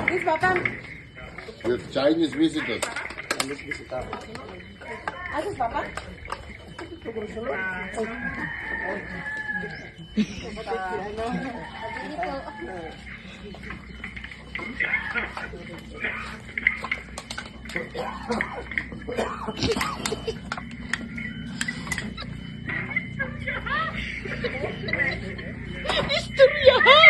This Papa. With Chinese visitors. This Papa. Istorya ha?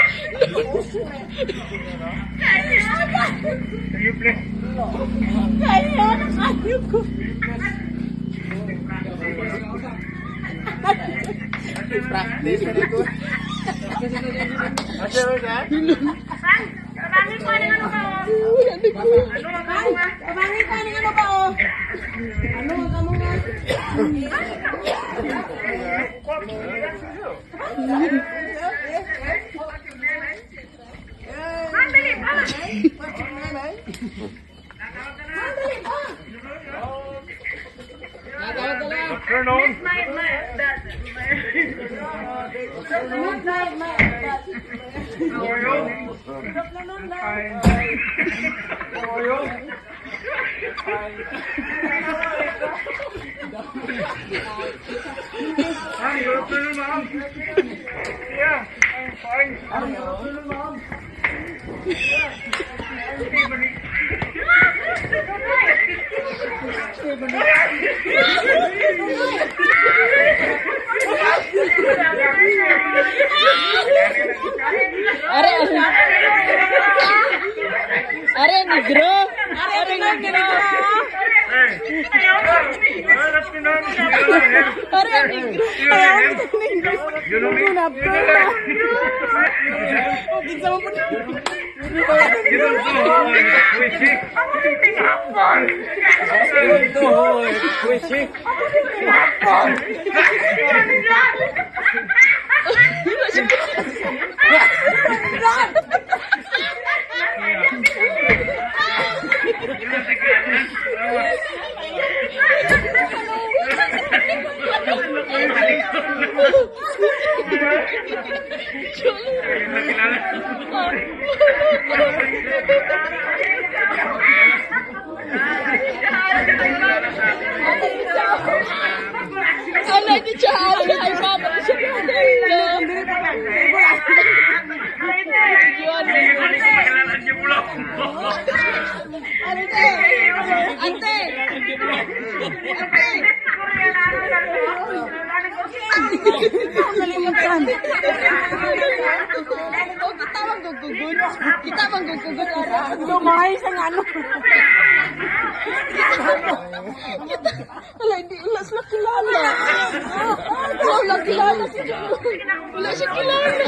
Kaya nakayo ko. Practice. Pabangin ko ano ba? Pabangin ko ano ba o? Ano ka mo nga? Mandali pa! Turn on. How are you? Fine. How are you? Hi, good afternoon, ma'am. Yeah, I'm fine. Good afternoon, ma'am. Are negro. Are negro. Hey, good afternoon. Are negro. You know me? You don't Kita manggugugun orang. Lumay sa ano. Kita, wala, hindi ulas na kilala. Wala kilala si John. Wala siya kilala.